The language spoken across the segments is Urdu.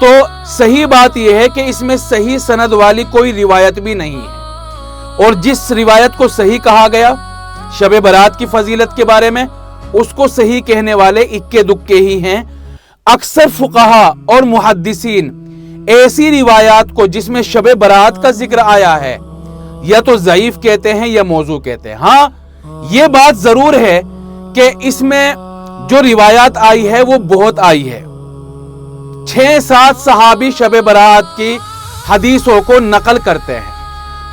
تو صحیح بات یہ ہے کہ اس میں صحیح سند والی کوئی روایت بھی نہیں ہے، اور جس روایت کو صحیح کہا گیا شب برات کی فضیلت کے بارے میں، اس کو صحیح کہنے والے اکے دکے ہی ہیں۔ اکثر فقہا اور محدثین ایسی روایات کو جس میں شب برات کا ذکر آیا ہے یا تو ضعیف کہتے ہیں یا موضوع کہتے ہیں۔ ہاں یہ بات ضرور ہے کہ اس میں جو روایات آئی ہے وہ بہت آئی ہے، 6-7 صحابی شب برات کی حدیثوں کو نقل کرتے ہیں،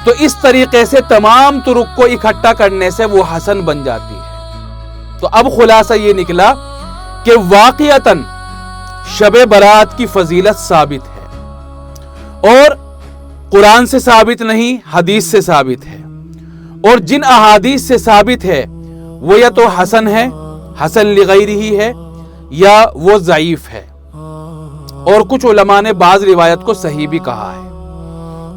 تو اس طریقے سے تمام طرق کو اکٹھا کرنے سے وہ حسن بن جاتی ہے۔ تو اب خلاصہ یہ نکلا کہ واقعتاً شب برات کی فضیلت ثابت ہے، اور قرآن سے ثابت نہیں، حدیث سے ثابت ہے، اور جن احادیث سے ثابت ہے وہ یا تو حسن ہے، حسن لغیرہ ہے، یا وہ ضعیف ہے، اور کچھ علماء نے بعض روایت کو صحیح بھی کہا ہے۔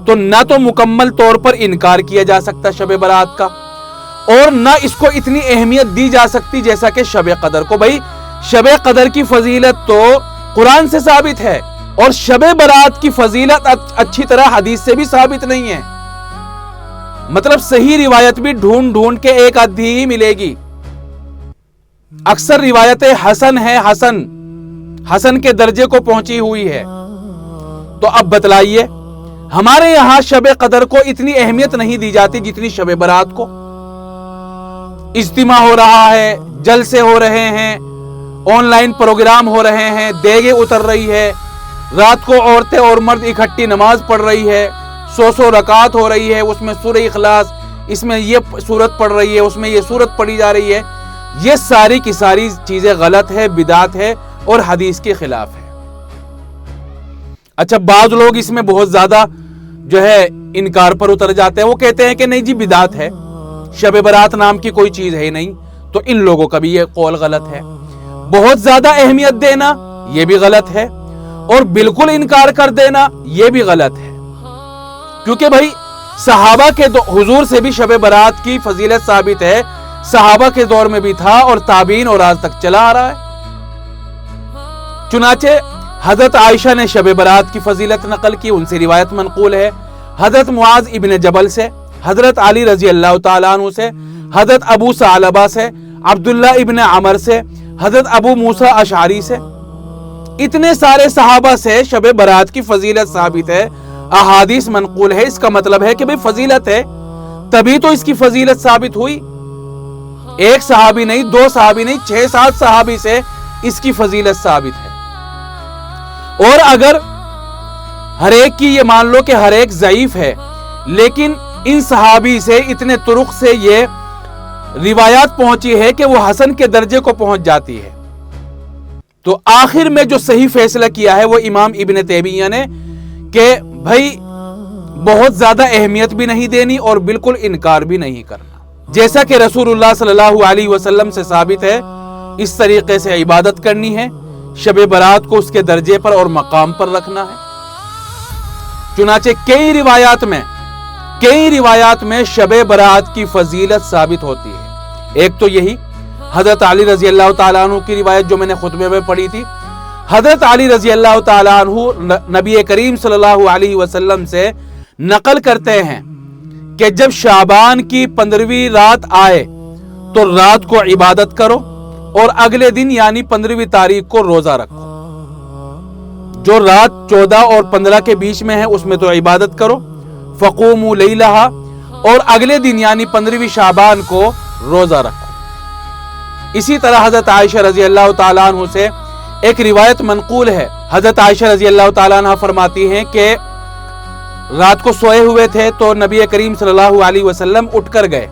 تو نہ تو مکمل طور پر انکار کیا جا سکتا شب برات کا، اور نہ اس کو اتنی اہمیت دی جا سکتی جیسا کہ شب قدر کو۔ بھائی شب قدر کی فضیلت تو قرآن سے ثابت ہے، اور شب برات کی فضیلت اچھی طرح حدیث سے بھی ثابت نہیں ہے، مطلب صحیح روایت بھی ڈھونڈ ڈھونڈ کے ایک آدھی ہی ملے گی۔ اکثر روایتیں حسن ہے، حسن کے درجے کو پہنچی ہوئی ہے۔ تو اب بتلائیے، ہمارے یہاں شب قدر کو اتنی اہمیت نہیں دی جاتی جتنی شب برات کو۔ اجتماع ہو رہا ہے، جلسے ہو رہے ہیں، آن لائن پروگرام ہو رہے ہیں، دیگیں اتر رہی ہے، رات کو عورتیں اور مرد اکٹھی نماز پڑھ رہی ہے، 100 رکعات ہو رہی ہے، اس میں سورہ اخلاص، اس میں یہ سورت پڑھ رہی ہے، اس میں یہ سورت پڑھی جا رہی ہے۔ یہ ساری کی ساری چیزیں غلط ہے، بدعت ہے، اور حدیث کے خلاف ہے۔ اچھا بعض لوگ اس میں بہت زیادہ جو ہے انکار پر اتر جاتے ہیں، وہ کہتے ہیں کہ نہیں جی بدعت ہے، شب برات نام کی کوئی چیز ہے نہیں، تو ان لوگوں کا بھی یہ قول غلط ہے۔ بہت زیادہ اہمیت دینا یہ بھی غلط ہے، اور بالکل انکار کر دینا یہ بھی غلط ہے، کیونکہ بھائی صحابہ کے حضور سے بھی شب برات کی فضیلت ثابت ہے، صحابہ کے دور میں بھی تھا، اور تابعین اور آج تک چلا آ رہا ہے۔ چنانچہ حضرت عائشہ نے شب برات کی فضیلت نقل کی، ان سے روایت منقول ہے، حضرت معاذ ابن جبل سے، حضرت علی رضی اللہ تعالیٰ عنہ سے، حضرت ابو ثعلبہ سے، عبداللہ ابن عمر سے، حضرت ابو موسیٰ اشعری سے، اتنے سارے صحابہ سے شب برات کی فضیلت ثابت ہے، احادیث منقول ہے۔ اس کا مطلب ہے کہ بھئی فضیلت ہے، تبھی تو اس کی فضیلت ثابت ہوئی۔ ایک صحابی نہیں، 2 صحابی نہیں، 6-7 صحابی سے اس کی فضیلت ثابت ہے۔ اور اگر ہر ایک کی یہ مان لو کہ ہر ایک ضعیف ہے، لیکن ان صحابی سے اتنے طرق سے یہ روایات پہنچی ہے کہ وہ حسن کے درجے کو پہنچ جاتی ہے، تو آخر میں جو صحیح فیصلہ کیا ہے وہ امام ابن تیمیہ نے کہ بھائی بہت زیادہ اہمیت بھی نہیں دینی اور بالکل انکار بھی نہیں کرنا، جیسا کہ رسول اللہ صلی اللہ علیہ وسلم سے ثابت ہے اس طریقے سے عبادت کرنی ہے، شب برات کو اس کے درجے پر اور مقام پر رکھنا ہے۔ چنانچہ کئی روایات میں شب برات کی فضیلت ثابت ہوتی ہے۔ ایک تو یہی حضرت علی رضی اللہ تعالیٰ عنہ کی روایت جو میں نے خطبے میں پڑھی تھی، حضرت علی رضی اللہ تعالیٰ عنہ نبی کریم صلی اللہ علیہ وسلم سے نقل کرتے ہیں کہ جب شعبان کی 15ویں رات آئے تو رات کو عبادت کرو، اور اگلے دن یعنی 15ویں تاریخ کو روزہ رکھو۔ جو رات 14 اور 15 کے بیچ میں ہے اس میں تو عبادت کرو، فقوموا لیلہا، اور اگلے دن یعنی 15ویں شعبان کو روزہ رکھو۔ اسی طرح حضرت عائشہ رضی اللہ تعالیٰ عنہ سے ایک روایت منقول ہے، حضرت عائشہ رضی اللہ تعالیٰ عنہ فرماتی ہیں کہ رات کو سوئے ہوئے تھے تو نبی کریم صلی اللہ علیہ وسلم اٹھ کر گئے،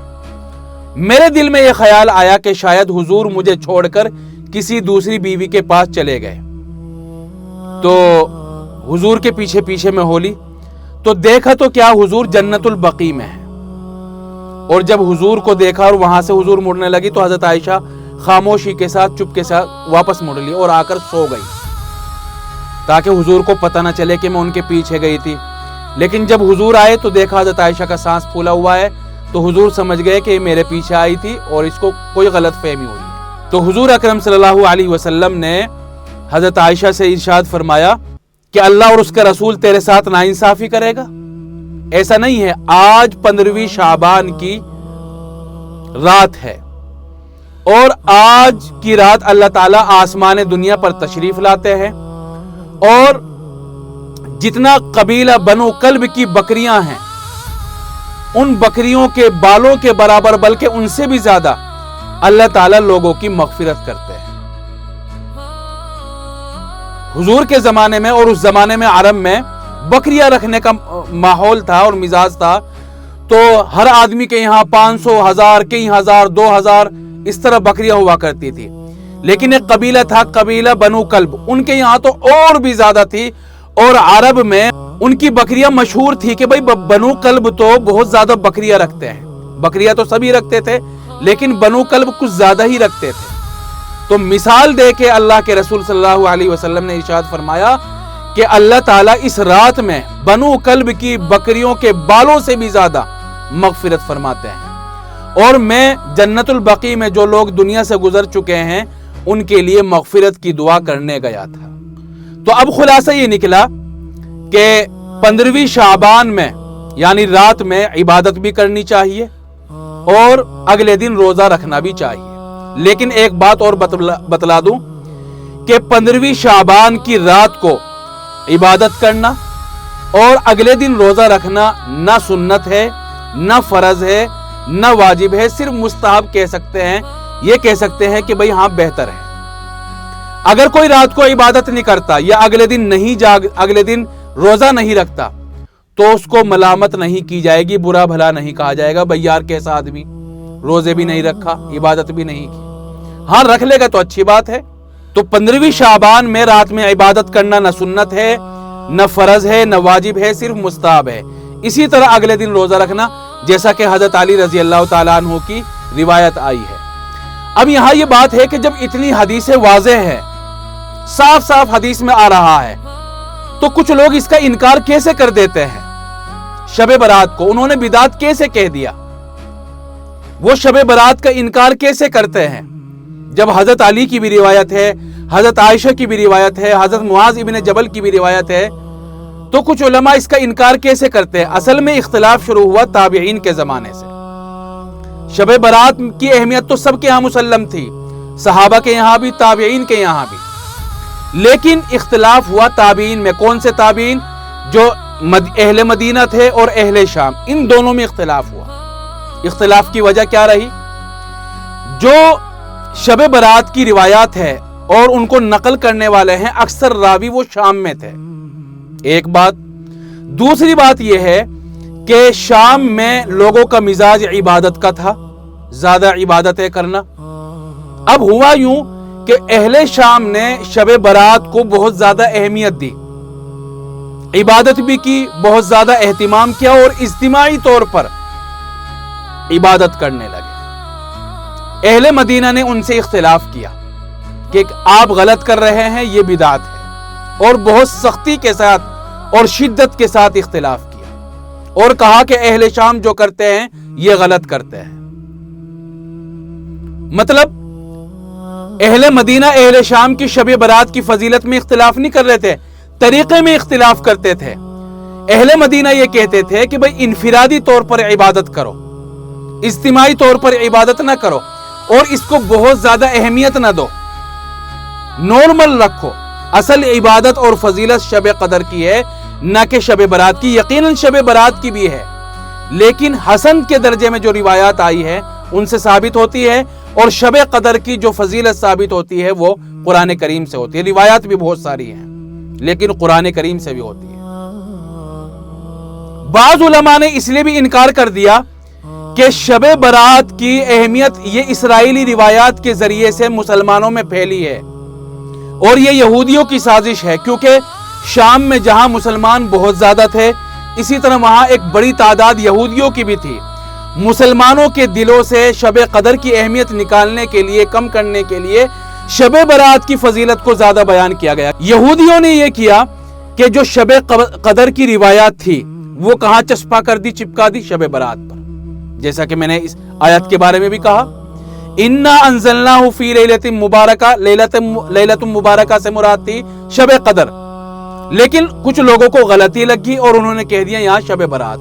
میرے دل میں یہ خیال آیا کہ شاید حضور مجھے چھوڑ کر کسی دوسری بیوی کے پاس چلے گئے، تو حضور کے پیچھے پیچھے میں ہو لی تو دیکھا تو کیا حضور جنت البقیع میں ہے، اور جب حضور کو دیکھا اور وہاں سے حضور مڑنے لگی تو حضرت عائشہ خاموشی کے ساتھ چپ کے ساتھ واپس مڑ لی اور آ کر سو گئی، تاکہ حضور کو پتہ نہ چلے کہ میں ان کے پیچھے گئی تھی۔ لیکن جب حضور آئے تو دیکھا حضرت عائشہ کا سانس پھولا ہوا ہے، تو حضور سمجھ گئے کہ میرے پیچھے آئی تھی اور اس کو کوئی غلط فہمی ہوئی ہے۔ تو حضور اکرم صلی اللہ علیہ وسلم نے حضرت عائشہ سے ارشاد فرمایا کہ اللہ اور اس کا رسول تیرے ساتھ ناانصافی کرے گا؟ ایسا نہیں ہے۔ آج 15ویں شعبان کی رات ہے اور آج کی رات اللہ تعالیٰ آسمان دنیا پر تشریف لاتے ہیں، اور جتنا قبیلہ بنو کلب کی بکریاں ہیں ان بکریوں کے بالوں کے برابر بلکہ ان سے بھی زیادہ اللہ تعالیٰ لوگوں کی مغفرت کرتے ہیں۔ حضور کے زمانے میں اور اس زمانے میں عرب میں بکریاں رکھنے کا ماحول تھا اور مزاج تھا، تو ہر آدمی کے یہاں 500، 1000، کئی 1000، 2000 اس طرح بکریاں ہوا کرتی تھی۔ لیکن ایک قبیلہ تھا، قبیلہ بنو کلب، ان کے یہاں تو اور بھی زیادہ تھی، اور عرب میں ان کی بکریاں مشہور تھی کہ بھئی بنو کلب تو بہت زیادہ بکریاں رکھتے ہیں۔ بکریاں تو سبھی رکھتے تھے لیکن بنو کلب کچھ زیادہ ہی رکھتے تھے۔ تو مثال دے کے اللہ کے رسول صلی اللہ علیہ وسلم نے ارشاد فرمایا کہ اللہ تعالیٰ اس رات میں بنو کلب کی بکریوں کے بالوں سے بھی زیادہ مغفرت فرماتے ہیں، اور میں جنت البقیع میں جو لوگ دنیا سے گزر چکے ہیں ان کے لیے مغفرت کی دعا کرنے گیا تھا۔ تو اب خلاصہ یہ نکلا کہ 15ویں شعبان میں یعنی رات میں عبادت بھی کرنی چاہیے اور اگلے دن روزہ رکھنا بھی چاہیے۔ لیکن ایک بات اور بتلا دوں کہ 15ویں شعبان کی رات کو عبادت کرنا اور اگلے دن روزہ رکھنا نہ سنت ہے، نہ فرض ہے، نہ واجب ہے، صرف مستحب کہہ سکتے ہیں۔ یہ کہہ سکتے ہیں کہ بھئی ہاں بہتر ہے۔ اگر کوئی رات کو عبادت نہیں کرتا یا اگلے دن روزہ نہیں رکھتا تو اس کو ملامت نہیں کی جائے گی، برا بھلا نہیں کہا جائے گا، بھئی یار کیسا آدمی، روزے بھی نہیں رکھا، عبادت بھی نہیں کی۔ ہاں رکھ لے گا تو اچھی بات ہے۔ تو 15ویں شعبان میں رات میں عبادت کرنا نہ سنت ہے، نہ فرض ہے، نہ واجب ہے، صرف مستحب ہے۔ اسی طرح اگلے دن روزہ رکھنا، جیسا کہ حضرت علی رضی اللہ تعالیٰ عنہ کی روایت آئی ہے۔ اب یہاں یہ بات ہے کہ جب اتنی حدیثیں واضح ہے، صاف صاف حدیث میں آ رہا ہے، تو کچھ لوگ اس کا انکار کیسے کر دیتے ہیں؟ شب برات کو انہوں نے بدعت کیسے کہہ دیا؟ وہ شب برات کا انکار کیسے کرتے ہیں جب حضرت علی کی بھی روایت ہے، حضرت عائشہ کی بھی روایت ہے، حضرت معاذ ابن جبل کی بھی روایت ہے؟ تو کچھ علماء اس کا انکار کیسے کرتے ہیں؟ اصل میں اختلاف شروع ہوا تابعین کے زمانے سے۔ شب برات کی اہمیت تو سب کے یہاں مسلم تھی، صحابہ کے یہاں بھی، تابعین کے یہاں بھی، لیکن اختلاف ہوا تابعین میں۔ کون سے تابعین؟ جو اہل مدینہ تھے اور اہل شام، ان دونوں میں اختلاف ہوا۔ اختلاف کی وجہ کیا رہی؟ جو شب برات کی روایات ہے اور ان کو نقل کرنے والے ہیں، اکثر راوی وہ شام میں تھے، ایک بات۔ دوسری بات یہ ہے کہ شام میں لوگوں کا مزاج عبادت کا تھا، زیادہ عبادتیں کرنا۔ اب ہوا یوں کہ اہل شام نے شب برات کو بہت زیادہ اہمیت دی، عبادت بھی کی، بہت زیادہ اہتمام کیا، اور اجتماعی طور پر عبادت کرنے لگے۔ اہل مدینہ نے ان سے اختلاف کیا کہ آپ غلط کر رہے ہیں، یہ بدعت ہے، اور بہت سختی کے ساتھ اور شدت کے ساتھ اختلاف کیا، اور کہا کہ اہل شام جو کرتے ہیں یہ غلط کرتے ہیں۔ مطلب اہل مدینہ اہل شام کی شب برات کی فضیلت میں اختلاف نہیں کر رہے تھے، طریقے میں اختلاف کرتے تھے۔ اہل مدینہ یہ کہتے تھے کہ بھئی انفرادی طور پر عبادت کرو، اجتماعی طور پر عبادت نہ کرو، اور اس کو بہت زیادہ اہمیت نہ دو، نارمل رکھو۔ اصل عبادت اور فضیلت شب قدر کی ہے، نہ کہ شب برات کی۔ یقیناً شب برات کی بھی ہے، لیکن حسن کے درجے میں جو روایات آئی ہے ان سے ثابت ہوتی ہے، اور شب قدر کی جو فضیلت ثابت ہوتی ہے وہ قرآن کریم سے ہوتی ہے۔ روایات بھی بہت ساری ہیں لیکن قرآن کریم سے بھی ہوتی ہے۔ بعض علماء نے اس لیے بھی انکار کر دیا کہ شب برات کی اہمیت یہ اسرائیلی روایات کے ذریعے سے مسلمانوں میں پھیلی ہے، اور یہ یہودیوں کی سازش ہے، کیونکہ شام میں جہاں مسلمان بہت زیادہ تھے، اسی طرح وہاں ایک بڑی تعداد یہودیوں کی بھی تھی۔ مسلمانوں کے دلوں سے شب قدر کی اہمیت نکالنے کے لیے، کم کرنے کے لیے شب برات کی فضیلت کو زیادہ بیان کیا گیا۔ یہودیوں نے یہ کیا کہ جو شب قدر کی روایات تھی وہ کہاں چسپا کر دی، چپکا دی شب برات پر، جیسا کہ میں نے اس آیت کے بارے میں بھی کہا، اِنَّا أَنزَلْنَاهُ فِي لَيْلَةٍ مُبَارَكَةٍ، لیلۃ مبارکہ سے مراد تھی شب قدر، لیکن کچھ لوگوں کو غلطی لگی اور انہوں نے کہہ دیا یہاں شب برات،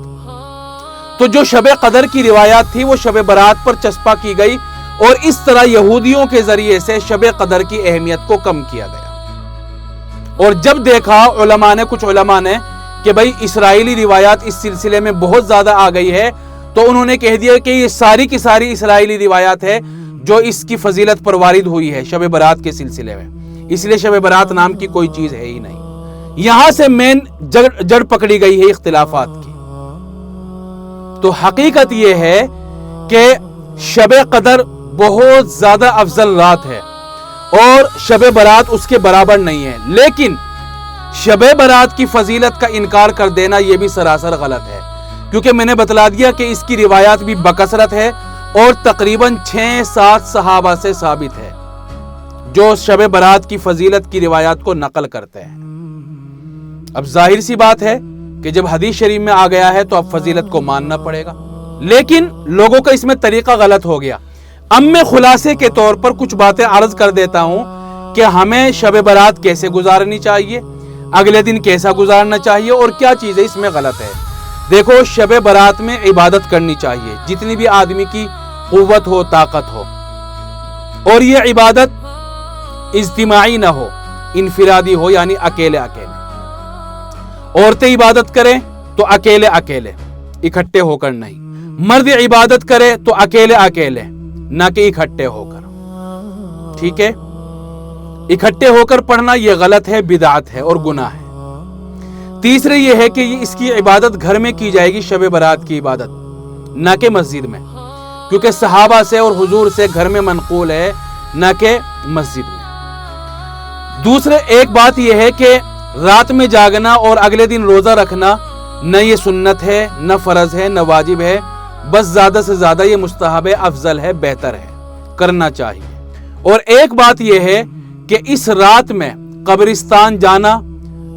تو جو شب قدر کی روایات تھی وہ شب برات پر چسپاں کی گئی، اور اس طرح یہودیوں کے ذریعے سے شب قدر کی اہمیت کو کم کیا گیا۔ اور جب دیکھا کچھ علماء نے کہ بھائی اسرائیلی روایات اس سلسلے میں بہت زیادہ آ گئی ہے، تو انہوں نے کہہ دیا کہ یہ ساری کی ساری اسرائیلی روایات ہے جو اس کی فضیلت پر وارد ہوئی ہے شب برات کے سلسلے میں، اس لیے شب برات نام کی کوئی چیز ہے ہی نہیں۔ یہاں سے مین جڑ پکڑی گئی ہے اختلافات کی۔ تو حقیقت یہ ہے کہ شب قدر بہت زیادہ افضل رات ہے اور شب برات اس کے برابر نہیں ہے، لیکن شب برات کی فضیلت کا انکار کر دینا یہ بھی سراسر غلط ہے، کیونکہ میں نے بتلا دیا کہ اس کی روایات بھی بکثرت ہے اور تقریباً 6-7 صحابہ سے ثابت ہے جو شب برات کی فضیلت کی روایات کو نقل کرتے ہیں۔ اب ظاہر سی بات ہے کہ جب حدیث شریف میں آ گیا ہے تو اب فضیلت کو ماننا پڑے گا، لیکن لوگوں کا اس میں طریقہ غلط ہو گیا۔ اب میں خلاصے کے طور پر کچھ باتیں عرض کر دیتا ہوں کہ ہمیں شب برات کیسے گزارنی چاہیے، اگلے دن کیسا گزارنا چاہیے اور کیا چیزیں اس میں غلط ہے۔ دیکھو، شب برات میں عبادت کرنی چاہیے جتنی بھی آدمی کی قوت ہو، طاقت ہو، اور یہ عبادت اجتماعی نہ ہو، انفرادی ہو، یعنی اکیلے اکیلے۔ عورتیں عبادت کریں تو اکیلے اکیلے، اکٹھے ہو کر نہیں۔ مرد عبادت کرے تو اکیلے اکیلے، نہ کہ اکٹھے ہو کر، ٹھیک ہے؟ اکٹھے ہو کر پڑھنا یہ غلط ہے، بدعت ہے اور گناہ ہے۔ تیسرے یہ ہے کہ اس کی عبادت گھر میں کی جائے گی، شب برات کی عبادت، نہ کہ مسجد میں، کیونکہ صحابہ سے اور حضور سے گھر میں منقول ہے، نہ کہ مسجد میں۔ دوسرے ایک بات یہ ہے کہ رات میں جاگنا اور اگلے دن روزہ رکھنا نہ یہ سنت ہے، نہ فرض ہے، نہ واجب ہے، بس زیادہ سے زیادہ یہ مستحب ہے، افضل ہے، بہتر ہے، کرنا چاہیے۔ اور ایک بات یہ ہے کہ اس رات میں قبرستان جانا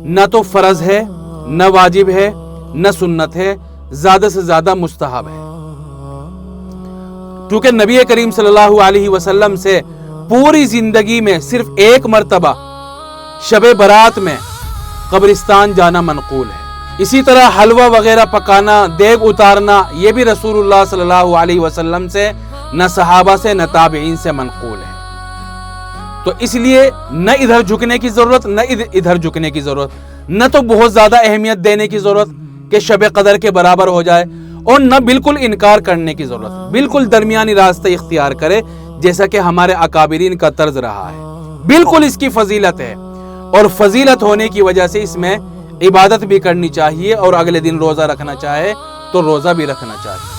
نہ تو فرض ہے، نہ واجب ہے، نہ سنت ہے، زیادہ سے زیادہ مستحب ہے، کیونکہ نبی کریم صلی اللہ علیہ وسلم سے پوری زندگی میں صرف ایک مرتبہ شب برات میں قبرستان جانا منقول ہے۔ اسی طرح حلوہ وغیرہ پکانا، دیگ اتارنا، یہ بھی رسول اللہ صلی اللہ علیہ وسلم سے، نہ صحابہ سے، نہ تابعین سے منقول ہے۔ تو اس لیے نہ ادھر جھکنے کی ضرورت، نہ ادھر جھکنے کی ضرورت، نہ تو بہت زیادہ اہمیت دینے کی ضرورت کہ شب قدر کے برابر ہو جائے، اور نہ بالکل انکار کرنے کی ضرورت، بالکل درمیانی راستہ اختیار کرے، جیسا کہ ہمارے اکابرین کا طرز رہا ہے۔ بالکل اس کی فضیلت ہے، اور فضیلت ہونے کی وجہ سے اس میں عبادت بھی کرنی چاہیے، اور اگلے دن روزہ رکھنا چاہے تو روزہ بھی رکھنا چاہیے۔